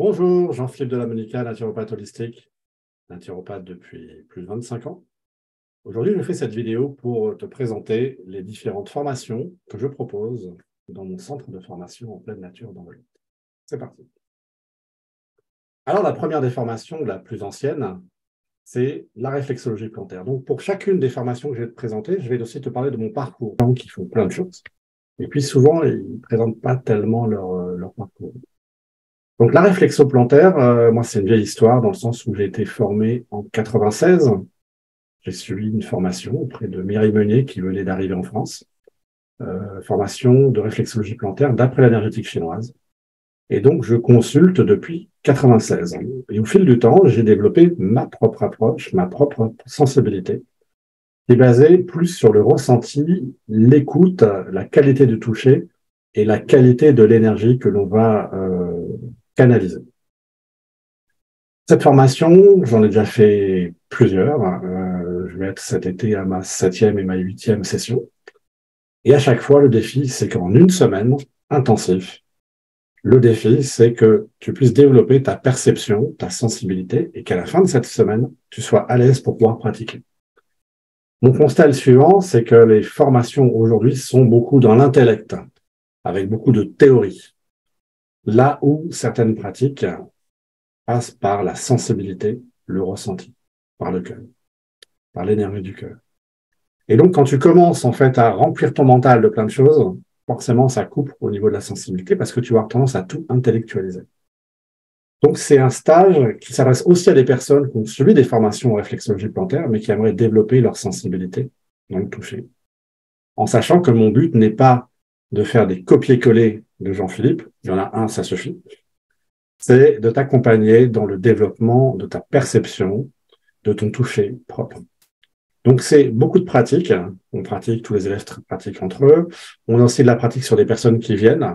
Bonjour, Jean-Philippe de la Monica, naturopathe holistique, naturopathe depuis plus de 25 ans. Aujourd'hui, je fais cette vidéo pour te présenter les différentes formations que je propose dans mon centre de formation en pleine nature dans le Lot. C'est parti. Alors, la première des formations, la plus ancienne, c'est la réflexologie plantaire. Donc, pour chacune des formations que je vais te présenter, je vais aussi te parler de mon parcours, qui font plein de choses. Et puis, souvent, ils ne présentent pas tellement leur parcours. Donc, la réflexo plantaire, moi, c'est une vieille histoire dans le sens où j'ai été formé en 96. J'ai suivi une formation auprès de Mireille Meunier qui venait d'arriver en France. Formation de réflexologie plantaire d'après l'énergétique chinoise. Et donc, je consulte depuis 96. Et au fil du temps, j'ai développé ma propre approche, ma propre sensibilité, qui est basée plus sur le ressenti, l'écoute, la qualité du toucher et la qualité de l'énergie que l'on va canaliser. Cette formation, j'en ai déjà fait plusieurs. Je vais être cet été à ma 7e et ma 8e session. Et à chaque fois, le défi, c'est qu'en une semaine intensif, le défi, c'est que tu puisses développer ta perception, ta sensibilité, et qu'à la fin de cette semaine, tu sois à l'aise pour pouvoir pratiquer. Mon constat est le suivant, c'est que les formations aujourd'hui sont beaucoup dans l'intellect, avec beaucoup de théorie. Là où certaines pratiques passent par la sensibilité, le ressenti, par le cœur, par l'énergie du cœur. Et donc, quand tu commences en fait à remplir ton mental de plein de choses, forcément, ça coupe au niveau de la sensibilité parce que tu vas avoir tendance à tout intellectualiser. Donc, c'est un stage qui s'adresse aussi à des personnes qui ont suivi des formations en réflexologie plantaire, mais qui aimeraient développer leur sensibilité dans le toucher. En sachant que mon but n'est pas de faire des copier-coller de Jean-Philippe, il y en a un, ça suffit, c'est de t'accompagner dans le développement de ta perception, de ton toucher propre. Donc, c'est beaucoup de pratiques. On pratique, tous les élèves pratiquent entre eux. On a aussi de la pratique sur des personnes qui viennent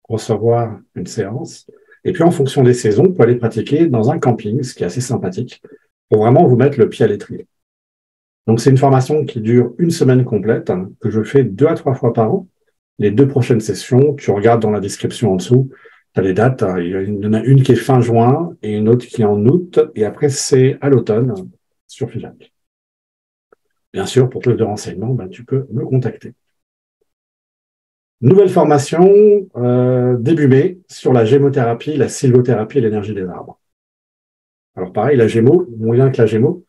recevoir une séance. Et puis, en fonction des saisons, on peut aller pratiquer dans un camping, ce qui est assez sympathique, pour vraiment vous mettre le pied à l'étrier. Donc, c'est une formation qui dure une semaine complète, que je fais 2 à 3 fois par an. Les 2 prochaines sessions, tu regardes dans la description en dessous, tu as les dates. Il y en a une qui est fin juin et une autre qui est en août. Et après, c'est à l'automne sur Figeac. Bien sûr, pour plus de renseignements, tu peux me contacter. Nouvelle formation, début mai, sur la gémothérapie, la sylvothérapie et l'énergie des arbres. Alors pareil, la gémo, mon lien avec la gémo,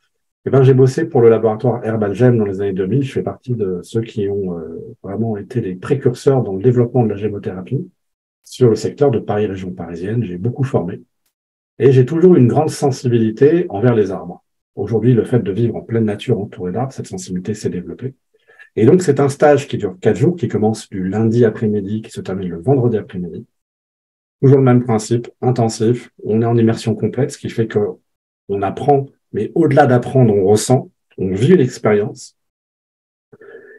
j'ai bossé pour le laboratoire Herbalgem dans les années 2000. Je fais partie de ceux qui ont vraiment été les précurseurs dans le développement de la gémothérapie sur le secteur de Paris, région parisienne. J'ai beaucoup formé et j'ai toujours une grande sensibilité envers les arbres. Aujourd'hui, le fait de vivre en pleine nature entouré d'arbres, cette sensibilité s'est développée. Et donc, c'est un stage qui dure 4 jours, qui commence du lundi après-midi, qui se termine le vendredi après-midi. Toujours le même principe, intensif. On est en immersion complète, ce qui fait qu'on apprend, mais au-delà d'apprendre, on ressent, on vit une expérience.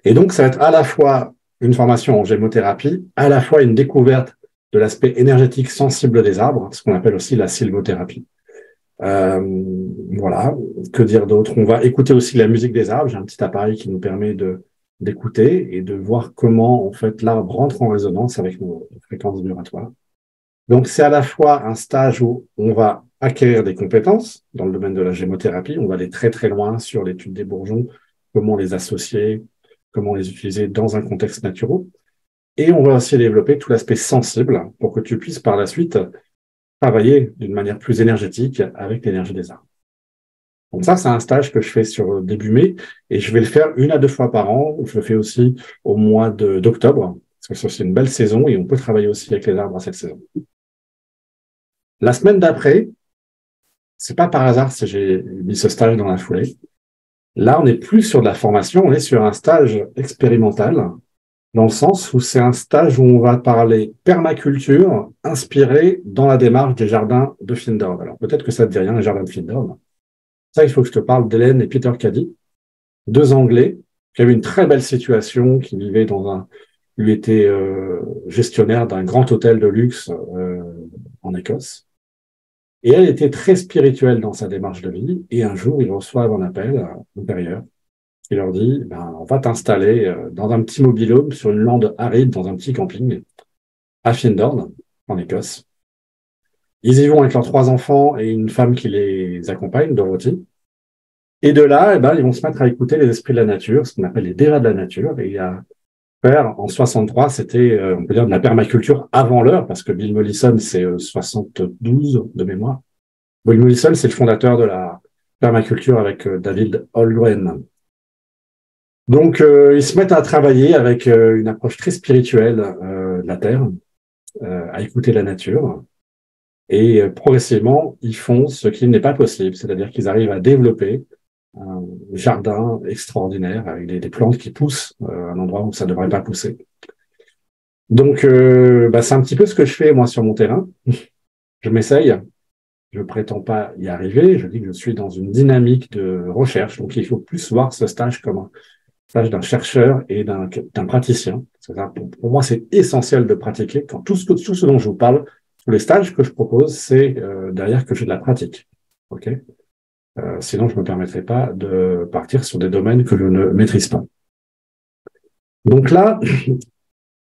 Et donc, ça va être à la fois une formation en gémothérapie, à la fois une découverte de l'aspect énergétique sensible des arbres, ce qu'on appelle aussi la sylvothérapie. Voilà, que dire d'autre? On va écouter aussi la musique des arbres. J'ai un petit appareil qui nous permet d'écouter et de voir comment en fait l'arbre rentre en résonance avec nos fréquences vibratoires. Donc c'est à la fois un stage où on va acquérir des compétences dans le domaine de la gémothérapie. On va aller très très loin sur l'étude des bourgeons, comment les associer, comment les utiliser dans un contexte naturel. Et on va aussi développer tout l'aspect sensible pour que tu puisses par la suite travailler d'une manière plus énergétique avec l'énergie des arbres. Donc ça, c'est un stage que je fais sur début mai et je vais le faire 1 à 2 fois par an. Je le fais aussi au mois d'octobre parce que c'est une belle saison et on peut travailler aussi avec les arbres à cette saison. La semaine d'après, c'est pas par hasard si j'ai mis ce stage dans la foulée. Là, on n'est plus sur de la formation, on est sur un stage expérimental. dans le sens où c'est un stage où on va parler permaculture inspiré dans la démarche des jardins de Findorn. Alors peut-être que ça ne te dit rien, les jardins de Findorn. Ça, il faut que je te parle d'Hélène et Peter Caddy, deux Anglais qui avaient une très belle situation, qui vivaient lui était gestionnaire d'un grand hôtel de luxe en Écosse. Et elle était très spirituelle dans sa démarche de vie. Et un jour, ils reçoivent un appel intérieur qui leur dit, on va t'installer dans un petit mobil-home sur une lande aride, dans un petit camping, à Findorn, en Écosse. Ils y vont avec leurs 3 enfants et une femme qui les accompagne, Dorothy. Et de là, ils vont se mettre à écouter les esprits de la nature, ce qu'on appelle les déva de la nature. Et à faire, en 63, c'était, on peut dire, de la permaculture avant l'heure, parce que Bill Mollison, c'est 72 de mémoire. Bill Mollison, c'est le fondateur de la permaculture avec David Holmgren. Donc, ils se mettent à travailler avec une approche très spirituelle de la terre, à écouter la nature. Et progressivement, ils font ce qui n'est pas possible, c'est-à-dire qu'ils arrivent à développer un jardin extraordinaire avec des plantes qui poussent à un endroit où ça ne devrait pas pousser. Donc, c'est un petit peu ce que je fais, moi, sur mon terrain. Je m'essaye. Je prétends pas y arriver. Je dis que je suis dans une dynamique de recherche. Donc, il faut plus voir ce stage comme un stage d'un chercheur et d'un praticien. Pour moi, c'est essentiel de pratiquer. Quand tout ce dont je vous parle, tous les stages que je propose, c'est derrière que j'ai de la pratique. Ok. Sinon, je ne me permettrai pas de partir sur des domaines que je ne maîtrise pas. Donc là,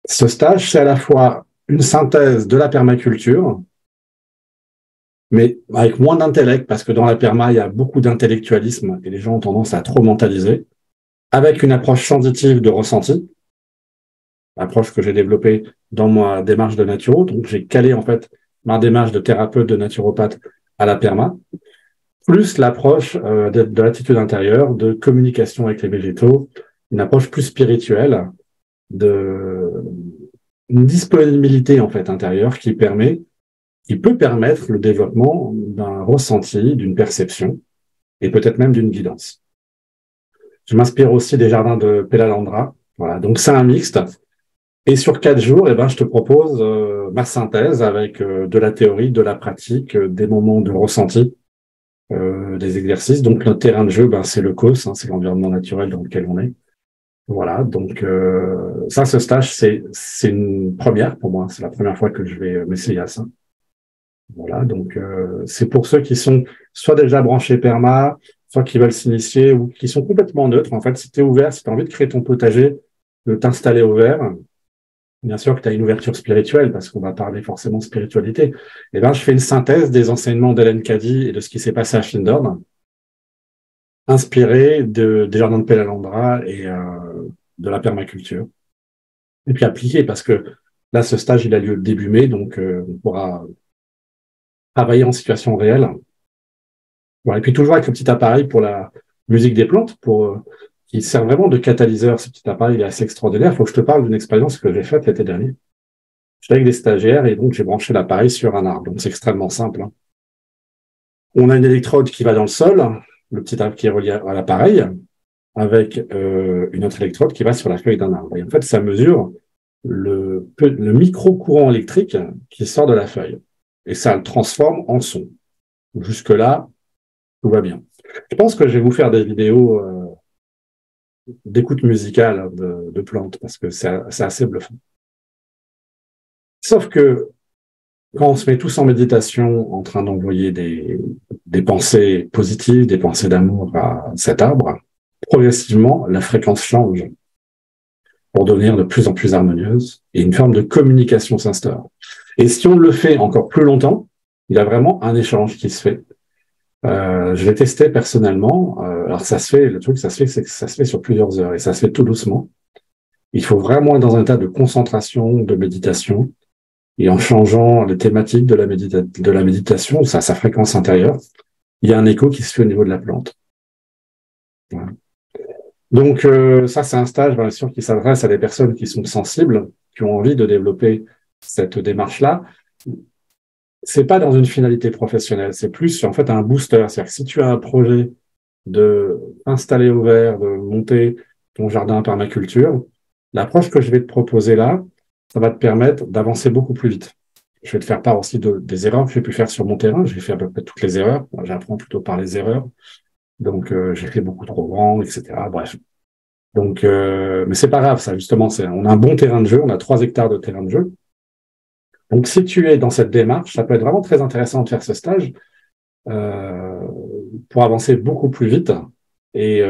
ce stage, c'est à la fois une synthèse de la permaculture, mais avec moins d'intellect, parce que dans la perma, il y a beaucoup d'intellectualisme et les gens ont tendance à trop mentaliser, avec une approche sensitive de ressenti, approche que j'ai développée dans ma démarche de naturo. Donc, j'ai calé en fait ma démarche de thérapeute, de naturopathe à la perma, plus l'approche de l'attitude intérieure, de communication avec les végétaux, une approche plus spirituelle, une disponibilité en fait intérieure qui peut permettre le développement d'un ressenti, d'une perception et peut-être même d'une guidance. Je m'inspire aussi des jardins de Pellalandra. Voilà, donc c'est un mixte. Et sur 4 jours, je te propose ma synthèse avec de la théorie, de la pratique, des moments de ressenti, des exercices. Donc notre terrain de jeu, c'est le COS, c'est l'environnement naturel dans lequel on est. Voilà, donc ce stage, c'est une première pour moi. C'est la première fois que je vais m'essayer à ça. Voilà, donc c'est pour ceux qui sont soit déjà branchés perma, soit qui veulent s'initier ou qui sont complètement neutres. En fait, si tu es ouvert, si tu as envie de créer ton potager, de t'installer au vert, bien sûr que tu as une ouverture spirituelle parce qu'on va parler forcément de spiritualité. Et je fais une synthèse des enseignements d'Hélène Caddy et de ce qui s'est passé à Findorn, inspiré des jardins de Pellalandra et de la permaculture. Et puis appliqué parce que là, ce stage, il a lieu début mai, donc on pourra travailler en situation réelle. Voilà. Et puis toujours avec le petit appareil pour la musique des plantes, qui sert vraiment de catalyseur. Ce petit appareil, il est assez extraordinaire. Il faut que je te parle d'une expérience que j'ai faite l'été dernier. J'étais avec des stagiaires et donc j'ai branché l'appareil sur un arbre. Donc c'est extrêmement simple. On a une électrode qui va dans le sol, le petit arbre qui est relié à l'appareil, avec une autre électrode qui va sur la feuille d'un arbre. Et en fait, ça mesure le micro-courant électrique qui sort de la feuille. Et ça le transforme en son. Jusque-là, tout va bien. Je pense que je vais vous faire des vidéos d'écoute musicale de plantes parce que c'est assez bluffant. Sauf que quand on se met tous en méditation en train d'envoyer des pensées positives, des pensées d'amour à cet arbre, progressivement, la fréquence change pour devenir de plus en plus harmonieuse et une forme de communication s'instaure. Et si on le fait encore plus longtemps, il y a vraiment un échange qui se fait. Je l'ai testé personnellement. Alors ça se fait, le truc, c'est que ça se fait sur plusieurs heures et ça se fait tout doucement. Il faut vraiment être dans un état de concentration, de méditation, et en changeant les thématiques de la méditation, sa fréquence intérieure, il y a un écho qui se fait au niveau de la plante. Voilà. Donc ça, c'est un stage, bien sûr, qui s'adresse à des personnes qui sont sensibles, qui ont envie de développer cette démarche-là. C'est pas dans une finalité professionnelle, c'est plus en fait un booster. C'est-à-dire que si tu as un projet de installer au vert, de monter ton jardin permaculture, L'approche que je vais te proposer là, ça va te permettre d'avancer beaucoup plus vite. Je vais te faire part aussi des erreurs que j'ai pu faire sur mon terrain. J'ai fait à peu près toutes les erreurs. Moi, j'apprends plutôt par les erreurs. Donc, j'ai fait beaucoup trop grand, etc. Bref. Donc, mais c'est pas grave, ça, justement. On a un bon terrain de jeu. On a 3 hectares de terrain de jeu. Donc, si tu es dans cette démarche, ça peut être vraiment très intéressant de faire ce stage pour avancer beaucoup plus vite et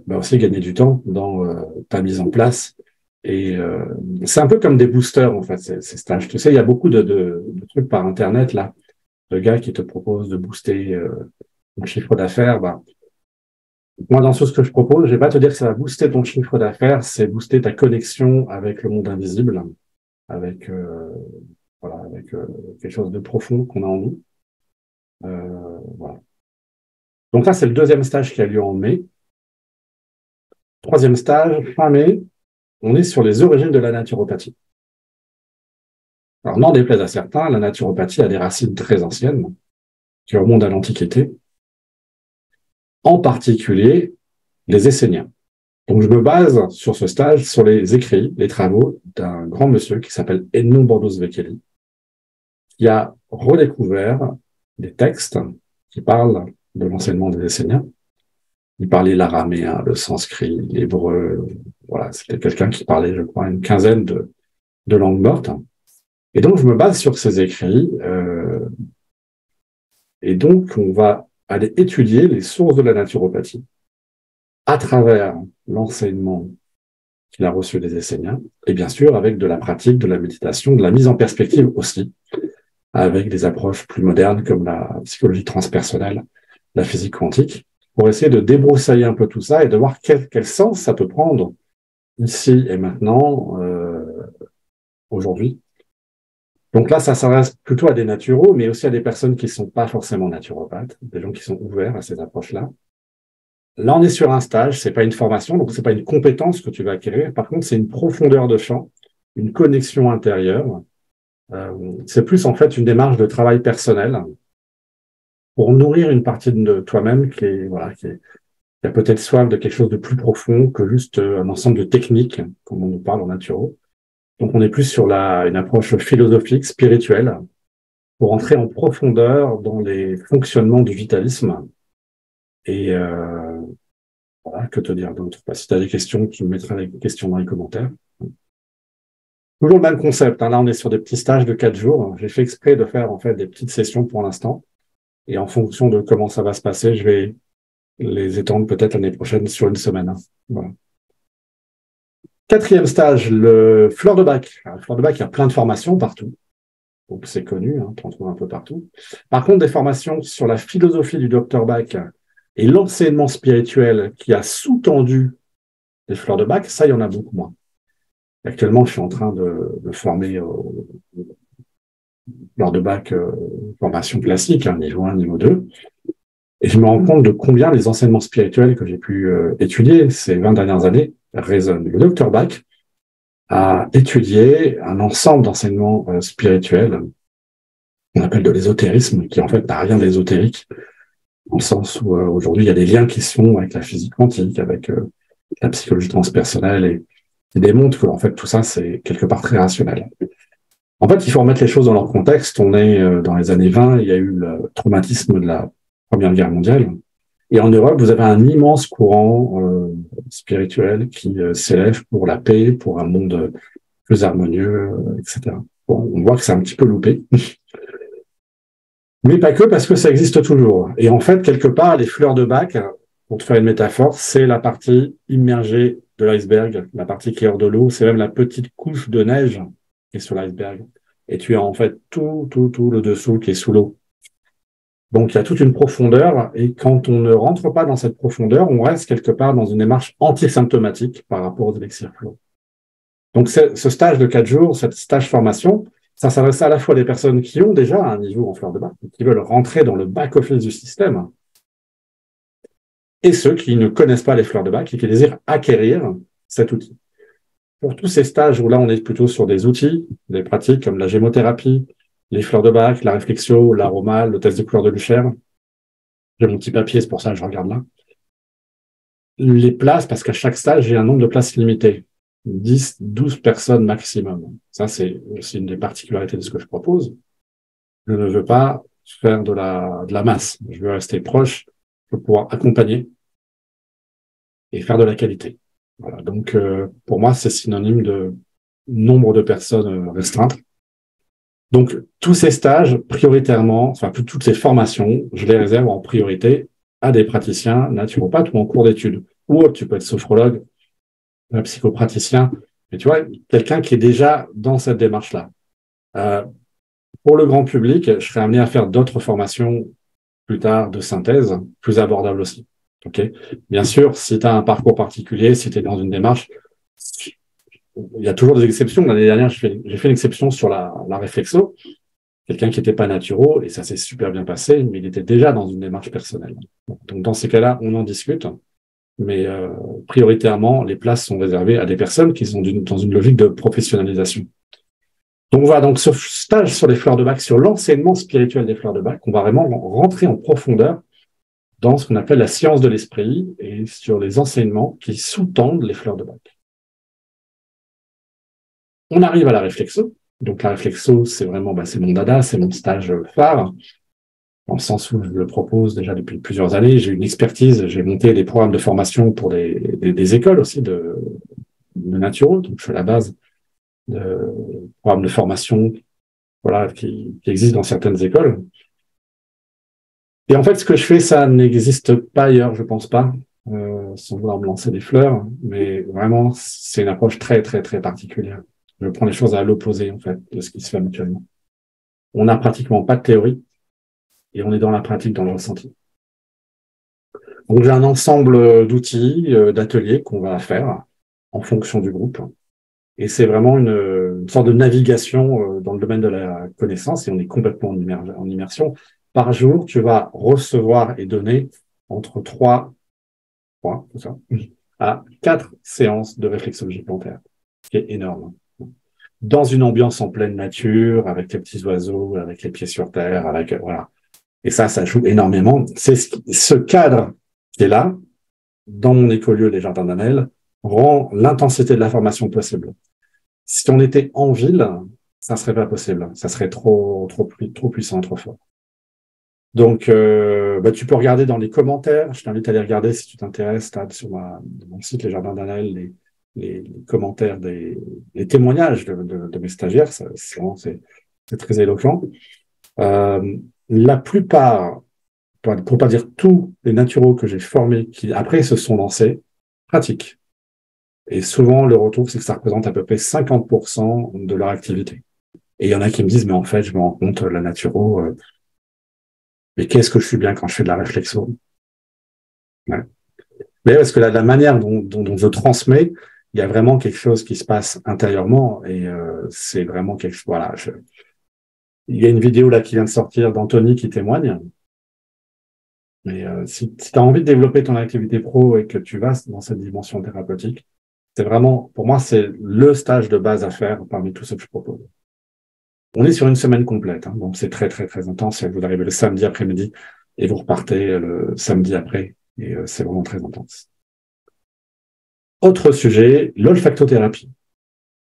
aussi gagner du temps dans ta mise en place. Et c'est un peu comme des boosters, en fait, ces stages. Tu sais, il y a beaucoup de trucs par Internet, là, de gars qui te proposent de booster ton chiffre d'affaires. Bah, moi, dans tout ce que je propose, je vais pas te dire que ça va booster ton chiffre d'affaires, c'est booster ta connexion avec le monde invisible, avec, voilà, avec quelque chose de profond qu'on a en nous. Voilà. Donc là, c'est le 2e stage qui a lieu en mai. 3e stage, fin mai, on est sur les origines de la naturopathie. Alors, n'en déplaise à certains, la naturopathie a des racines très anciennes qui remontent à l'Antiquité, en particulier les Esséniens. Donc, je me base sur ce stage, sur les écrits, les travaux d'un grand monsieur qui s'appelle Edmond Bordos-Vékelli, qui a redécouvert des textes qui parlent de l'enseignement des Esséniens. Il parlait l'araméen, le sanskrit, l'hébreu. Voilà, c'était quelqu'un qui parlait, je crois, une quinzaine de langues mortes. Et donc, je me base sur ces écrits. Et donc, on va aller étudier les sources de la naturopathie à travers l'enseignement qu'il a reçu des Esséniens, et bien sûr avec de la pratique, de la méditation, de la mise en perspective aussi, avec des approches plus modernes comme la psychologie transpersonnelle, la physique quantique, pour essayer de débroussailler un peu tout ça et de voir quel sens ça peut prendre ici et maintenant, aujourd'hui. Donc là, ça s'adresse plutôt à des naturaux, mais aussi à des personnes qui ne sont pas forcément naturopathes, des gens qui sont ouverts à ces approches-là. Là, on est sur un stage, c'est pas une formation, donc c'est pas une compétence que tu vas acquérir. Par contre, c'est une profondeur de champ, une connexion intérieure. C'est plus en fait une démarche de travail personnel pour nourrir une partie de toi-même qui a peut-être soif de quelque chose de plus profond que juste un ensemble de techniques, comme on nous parle en naturo. Donc, on est plus sur une approche philosophique, spirituelle, pour entrer en profondeur dans les fonctionnements du vitalisme. Et voilà, que te dire d'autre? Si tu as des questions, tu me mettras les questions dans les commentaires. Toujours le même concept. Hein. Là, on est sur des petits stages de 4 jours. J'ai fait exprès de faire en fait des petites sessions pour l'instant. Et en fonction de comment ça va se passer, je vais les étendre peut-être l'année prochaine sur une semaine. Hein. Voilà. 4e stage, le fleur de bac. Alors, le fleur de bac, il y a plein de formations partout. Donc, c'est connu, hein, on en trouve un peu partout. Par contre, des formations sur la philosophie du docteur Bach et l'enseignement spirituel qui a sous-tendu les fleurs de bac, ça, il y en a beaucoup moins. Actuellement, je suis en train de former fleurs de bac formation classique, hein, niveau 1, niveau 2. Et je me rends compte de combien les enseignements spirituels que j'ai pu étudier ces 20 dernières années résonnent. Le docteur Bach a étudié un ensemble d'enseignements spirituels qu'on appelle de l'ésotérisme, qui en fait n'a rien d'ésotérique, dans le sens où aujourd'hui il y a des liens qui se font avec la physique quantique, avec la psychologie transpersonnelle, et qui démontrent que en fait tout ça c'est quelque part très rationnel. En fait, il faut remettre les choses dans leur contexte. On est dans les années 20, il y a eu le traumatisme de la Première Guerre mondiale. Et en Europe, vous avez un immense courant spirituel qui s'élève pour la paix, pour un monde plus harmonieux, etc. Bon, on voit que c'est un petit peu loupé. Mais pas que, parce que ça existe toujours. Et en fait, quelque part, les fleurs de bac, pour te faire une métaphore, c'est la partie immergée de l'iceberg, la partie qui est hors de l'eau, c'est même la petite couche de neige qui est sur l'iceberg. Et tu as en fait tout le dessous qui est sous l'eau. Donc, il y a toute une profondeur, et quand on ne rentre pas dans cette profondeur, on reste quelque part dans une démarche anti-symptomatique par rapport aux élixirs flots. Donc, ce stage de 4 jours, cette stage formation, ça s'adresse à la fois à des personnes qui ont déjà un niveau en fleur de bac, qui veulent rentrer dans le back-office du système, et ceux qui ne connaissent pas les fleurs de bac et qui désirent acquérir cet outil. Pour tous ces stages où là, on est plutôt sur des outils, des pratiques comme la gémothérapie, les fleurs de bac, la réflexio, l'aroma, le test de couleur de Lucher. J'ai mon petit papier, c'est pour ça que je regarde là. Les places, parce qu'à chaque stage, j'ai un nombre de places limité. 10, 12 personnes maximum. Ça, c'est aussi une des particularités de ce que je propose. Je ne veux pas faire de la masse. Je veux rester proche, je veux pouvoir accompagner et faire de la qualité. Voilà. Donc, pour moi, c'est synonyme de nombre de personnes restreintes. Donc, tous ces stages, prioritairement, enfin, toutes ces formations, je les réserve en priorité à des praticiens naturopathes ou en cours d'études. Ou tu peux être sophrologue, psychopraticien, mais tu vois, quelqu'un qui est déjà dans cette démarche-là. Pour le grand public, je serais amené à faire d'autres formations plus tard de synthèse, plus abordables aussi. Okay. Bien sûr, si tu as un parcours particulier, si tu es dans une démarche, il y a toujours des exceptions. L'année dernière, j'ai fait une exception sur la réflexo, quelqu'un qui n'était pas naturo, et ça s'est super bien passé, mais il était déjà dans une démarche personnelle. Donc, dans ces cas-là, on en discute, mais prioritairement, les places sont réservées à des personnes qui sont dans une logique de professionnalisation. Donc, voilà, donc ce stage sur les fleurs de bac, sur l'enseignement spirituel des fleurs de bac, on va vraiment rentrer en profondeur dans ce qu'on appelle la science de l'esprit et sur les enseignements qui sous-tendent les fleurs de bac. On arrive à la réflexo. Donc, la réflexo, c'est vraiment, c'est mon dada, c'est mon stage phare, dans le sens où je le propose déjà depuis plusieurs années. J'ai une expertise, j'ai monté des programmes de formation pour des écoles aussi de naturo. Donc, je suis à la base de programmes de formation, voilà, qui existent dans certaines écoles. Et en fait, ce que je fais, ça n'existe pas ailleurs, je pense pas, sans vouloir me lancer des fleurs, mais vraiment, c'est une approche très, très, très particulière. Je prends les choses à l'opposé, en fait, de ce qui se fait habituellement. On n'a pratiquement pas de théorie et on est dans la pratique, dans le ressenti. Donc, j'ai un ensemble d'outils, d'ateliers qu'on va faire en fonction du groupe. Et c'est vraiment une sorte de navigation dans le domaine de la connaissance et on est complètement en immersion. Par jour, tu vas recevoir et donner entre 3 à 4 séances de réflexologie plantaire, ce qui est énorme. Dans une ambiance en pleine nature, avec les petits oiseaux, avec les pieds sur terre, avec voilà. Et ça joue énormément. C'est ce cadre qui est là, dans mon écolieu des Jardins d'Annelle, rend l'intensité de la formation possible. Si on était en ville, ça serait pas possible. Ça serait trop puissant, trop fort. Donc, tu peux regarder dans les commentaires. Je t'invite à les regarder si tu t'intéresses. Sur mon site, les Jardins d'Annelle, les commentaires, les témoignages de mes stagiaires. C'est très éloquent. La plupart, pour pas dire tous les naturaux que j'ai formés, qui après se sont lancés, pratiquent. Et souvent, le retour, c'est que ça représente à peu près 50% de leur activité. Et il y en a qui me disent, mais en fait, je me rends compte, la naturo, mais qu'est-ce que je suis bien quand je fais de la réflexion. Ouais. Mais parce que la manière dont je transmets, il y a vraiment quelque chose qui se passe intérieurement et c'est vraiment quelque chose. Voilà. Il y a une vidéo là qui vient de sortir d'Anthony qui témoigne. Mais si tu as envie de développer ton activité pro et que tu vas dans cette dimension thérapeutique, c'est vraiment, pour moi, c'est le stage de base à faire parmi tous ceux que je propose. On est sur une semaine complète, donc c'est très, très, très intense. Vous arrivez le samedi après-midi et vous repartez le samedi après. Et c'est vraiment très intense. Autre sujet, l'olfactothérapie.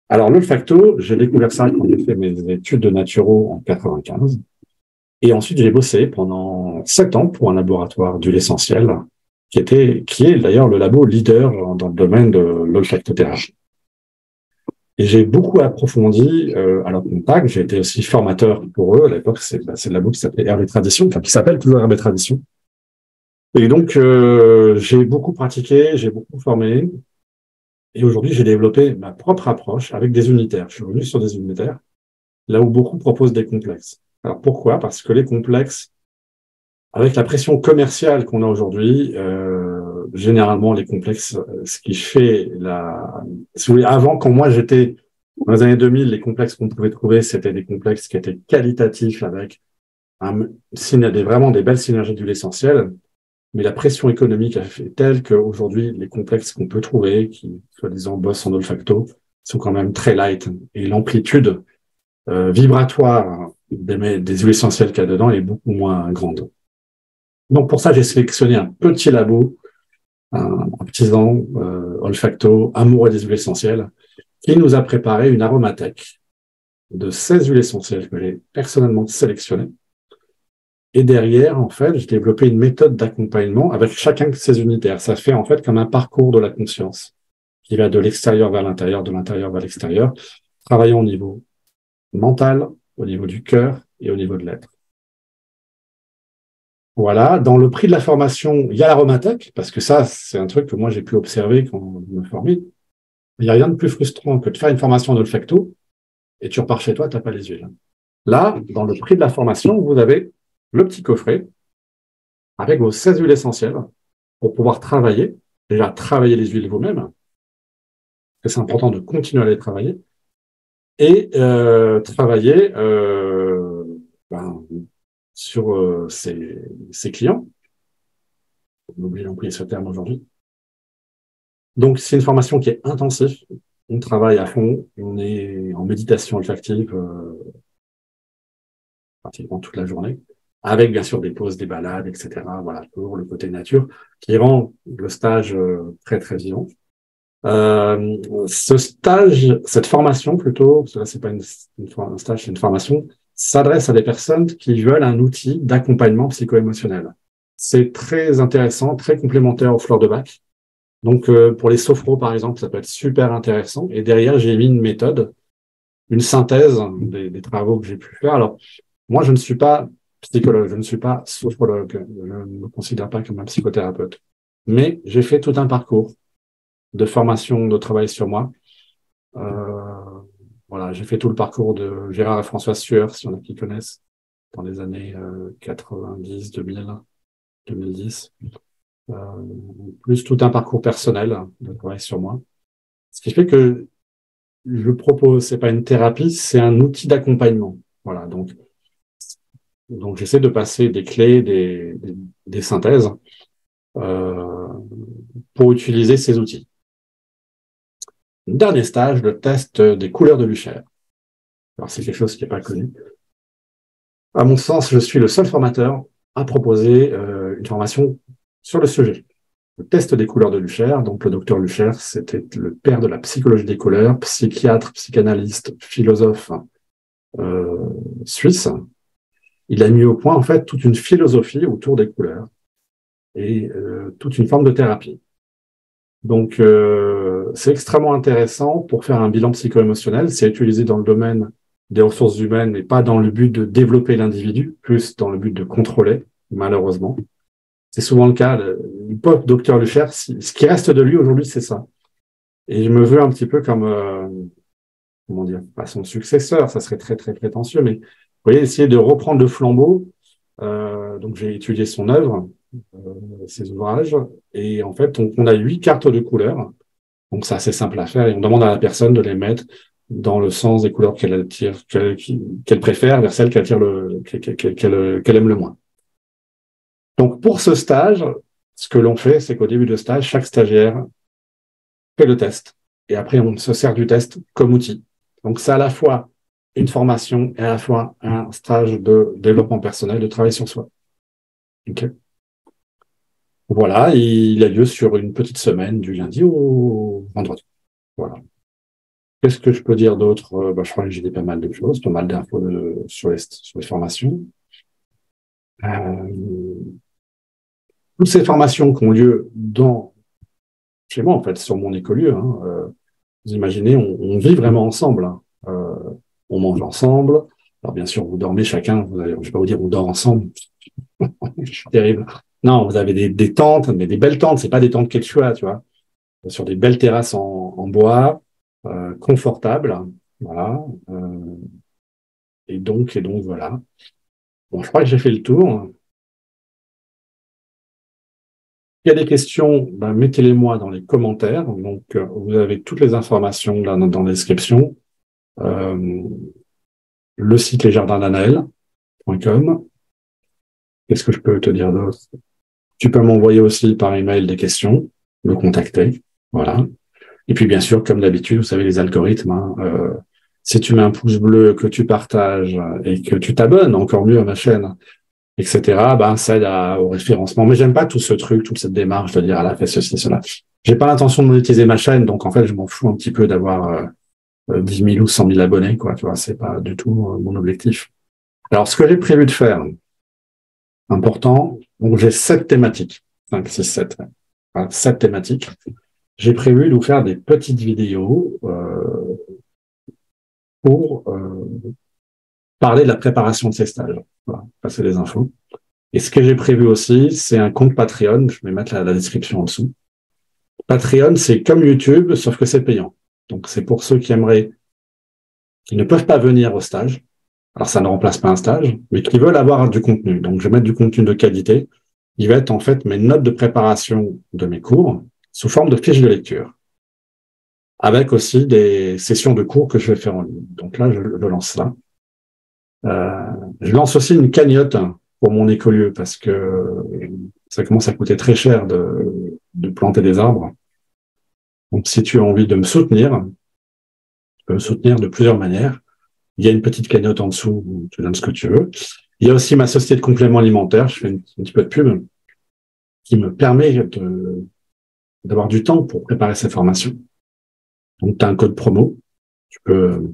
Alors, l'olfacto, j'ai découvert ça quand j'ai fait mes études de naturo en 95. Et ensuite, j'ai bossé pendant 7 ans pour un laboratoire d'huile essentielle, qui est d'ailleurs le labo leader dans le domaine de l'olfactothérapie. Et j'ai beaucoup approfondi à leur contact. J'ai été aussi formateur pour eux. À l'époque, c'est le labo qui s'appelait Herbe et Tradition, enfin qui s'appelle toujours Herbe et Tradition. Et donc, j'ai beaucoup pratiqué, j'ai beaucoup formé. Et aujourd'hui, j'ai développé ma propre approche avec des unitaires. Je suis revenu sur des unitaires, là où beaucoup proposent des complexes. Alors pourquoi? Parce que les complexes, avec la pression commerciale qu'on a aujourd'hui, généralement les complexes, ce qui fait si vous voulez, avant, quand moi j'étais dans les années 2000, les complexes qu'on pouvait trouver, c'était des complexes qui étaient qualitatifs avec vraiment des belles synergies d'huile essentielle. Mais la pression économique a fait telle qu'aujourd'hui, les complexes qu'on peut trouver, qui soi-disant bossent en olfacto, sont quand même très light. Et l'amplitude vibratoire des huiles essentielles qu'il y a dedans est beaucoup moins grande. Donc pour ça, j'ai sélectionné un petit labo, un artisan olfacto, amoureux des huiles essentielles, qui nous a préparé une aromathèque de 16 huiles essentielles que j'ai personnellement sélectionnées. Et derrière, en fait, j'ai développé une méthode d'accompagnement avec chacun de ces unitaires. Ça fait en fait comme un parcours de la conscience qui va de l'extérieur vers l'intérieur, de l'intérieur vers l'extérieur, travaillant au niveau mental, au niveau du cœur et au niveau de l'être. Voilà, dans le prix de la formation, il y a l'aromathèque, parce que ça, c'est un truc que moi j'ai pu observer quand je me formais. Il n'y a rien de plus frustrant que de faire une formation d'olfacto et tu repars chez toi, tu n'as pas les huiles. Là, dans le prix de la formation, vous avez le petit coffret avec vos 16 huiles essentielles pour pouvoir travailler, déjà travailler les huiles vous-même, c'est important de continuer à les travailler, et travailler sur ses clients. On oublie d'employer ce terme aujourd'hui. Donc, c'est une formation qui est intensive. On travaille à fond, on est en méditation olfactive pratiquement toute la journée, avec bien sûr des pauses, des balades, etc. Voilà, toujours le côté nature qui rend le stage très, très vivant. Ce stage, cette formation plutôt, parce que là, c'est pas un stage, c'est une formation, s'adresse à des personnes qui veulent un outil d'accompagnement psycho-émotionnel. C'est très intéressant, très complémentaire aux fleurs de bac. Donc, pour les sophros, par exemple, ça peut être super intéressant. Et derrière, j'ai mis une méthode, une synthèse des travaux que j'ai pu faire. Alors, moi, je ne suis pas psychologue, je ne suis pas sophrologue, je ne me considère pas comme un psychothérapeute. Mais j'ai fait tout un parcours de formation, de travail sur moi. Voilà, j'ai fait tout le parcours de Gérard et François Sueur, si on a qui connaissent, dans les années 90, 2000, 2010. Plus tout un parcours personnel de travail sur moi. Ce qui fait que je propose, c'est pas une thérapie, c'est un outil d'accompagnement. Voilà, donc j'essaie de passer des clés, des synthèses pour utiliser ces outils. Dernier stage, le test des couleurs de Lucher. Alors, c'est quelque chose qui n'est pas connu. À mon sens, je suis le seul formateur à proposer une formation sur le sujet. Le test des couleurs de Lucher. Donc, le docteur Lucher, c'était le père de la psychologie des couleurs, psychiatre, psychanalyste, philosophe suisse. Il a mis au point, en fait, toute une philosophie autour des couleurs et toute une forme de thérapie. Donc, c'est extrêmement intéressant pour faire un bilan psycho-émotionnel. C'est utilisé dans le domaine des ressources humaines, mais pas dans le but de développer l'individu, plus dans le but de contrôler, malheureusement. C'est souvent le cas. Le pauvre docteur Lucher, ce qui reste de lui aujourd'hui, c'est ça. Et je me veux un petit peu comme, comment dire, pas son successeur, ça serait très, très prétentieux, mais vous voyez, essayer de reprendre le flambeau. Donc, j'ai étudié son œuvre, ses ouvrages, et en fait, on a 8 cartes de couleurs. Donc, c'est assez simple à faire, et on demande à la personne de les mettre dans le sens des couleurs qu'elle attire, qu'elle préfère, vers celles qu'elle aime le moins. Donc, pour ce stage, ce que l'on fait, c'est qu'au début de stage, chaque stagiaire fait le test. Et après, on se sert du test comme outil. Donc, c'est à la fois une formation et à la fois un stage de développement personnel, de travail sur soi. OK. Voilà, il a lieu sur une petite semaine, du lundi au vendredi. Voilà. Qu'est-ce que je peux dire d'autre? Je crois que j'ai dit pas mal de choses, pas mal d'infos sur les formations. Toutes ces formations qui ont lieu chez moi, en fait, sur mon écolieu, vous imaginez, on vit vraiment ensemble. On mange ensemble. Alors, bien sûr, vous dormez chacun, je ne vais pas vous dire on dort ensemble. Je suis terrible. Non, vous avez des tentes, mais des belles tentes, c'est pas des tentes quechua, tu vois, sur des belles terrasses en bois, confortables, voilà. Et donc voilà. Bon, je crois que j'ai fait le tour. Il y a des questions, mettez-les moi dans les commentaires. Donc, vous avez toutes les informations là dans la description. Le site lesjardinsannaël.com. Qu'est-ce que je peux te dire d'autre? Tu peux m'envoyer aussi par email des questions, me contacter. Voilà. Et puis, bien sûr, comme d'habitude, vous savez, les algorithmes, si tu mets un pouce bleu, que tu partages et que tu t'abonnes, encore mieux à ma chaîne, etc., ça aide au référencement. Mais j'aime pas tout ce truc, toute cette démarche de dire, fais ceci, cela. J'ai pas l'intention de monétiser ma chaîne, donc en fait, je m'en fous un petit peu d'avoir 10 000 ou 100 000 abonnés, quoi. Tu vois, c'est pas du tout mon objectif. Alors, ce que j'ai prévu de faire, important, donc j'ai 7 thématiques. 5, 6, 7. Voilà, 7 thématiques. J'ai prévu de vous faire des petites vidéos pour parler de la préparation de ces stages. Voilà, passer des infos. Et ce que j'ai prévu aussi, c'est un compte Patreon. Je vais mettre la description en dessous. Patreon, c'est comme YouTube, sauf que c'est payant. Donc, c'est pour ceux qui ne peuvent pas venir au stage. Alors, ça ne remplace pas un stage, mais qui veulent avoir du contenu. Donc, je vais mettre du contenu de qualité. Il va être en fait mes notes de préparation de mes cours sous forme de fiches de lecture, avec aussi des sessions de cours que je vais faire en ligne. Donc là, je lance ça. Je lance aussi une cagnotte pour mon écolieu parce que ça commence à coûter très cher de planter des arbres. Donc, si tu as envie de me soutenir, tu peux me soutenir de plusieurs manières. Il y a une petite cagnotte en dessous où tu donnes ce que tu veux. Il y a aussi ma société de compléments alimentaires, je fais un petit peu de pub, qui me permet d'avoir du temps pour préparer ces formations. Donc, tu as un code promo. Tu peux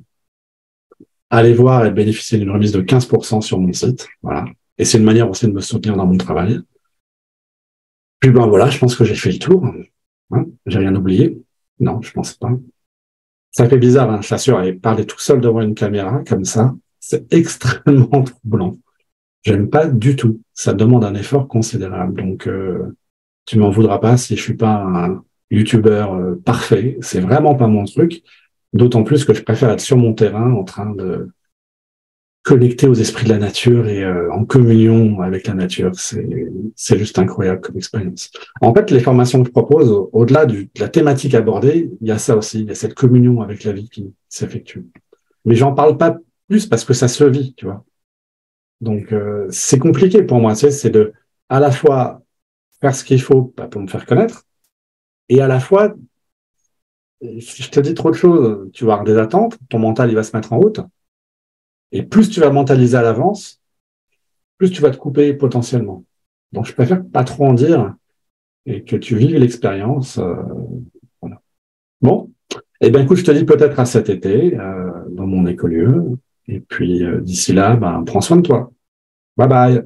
aller voir et bénéficier d'une remise de 15% sur mon site. Voilà. Et c'est une manière aussi de me soutenir dans mon travail. Puis ben voilà, je pense que j'ai fait le tour. Hein, j'ai rien oublié. Non, je pense pas. Ça fait bizarre, hein, je t'assure, et parler tout seul devant une caméra comme ça, c'est extrêmement troublant. J'aime pas du tout. Ça demande un effort considérable. Donc, tu m'en voudras pas si je suis pas un youtubeur parfait. C'est vraiment pas mon truc. D'autant plus que je préfère être sur mon terrain en train de connecter aux esprits de la nature et en communion avec la nature. C'est juste incroyable comme expérience. En fait, les formations que je propose, au-delà de la thématique abordée, il y a ça aussi. Il y a cette communion avec la vie qui s'effectue. Mais j'en parle pas plus parce que ça se vit, tu vois. Donc, c'est compliqué pour moi, tu sais, c'est de à la fois faire ce qu'il faut pour me faire connaître et à la fois, si je te dis trop de choses, tu vas avoir des attentes, ton mental, il va se mettre en route. Et plus tu vas mentaliser à l'avance, plus tu vas te couper potentiellement. Donc, je préfère pas trop en dire et que tu vives l'expérience. Voilà. Bon, eh bien, écoute, je te dis peut-être à cet été dans mon écolieu. Et puis, d'ici là, ben, prends soin de toi. Bye bye.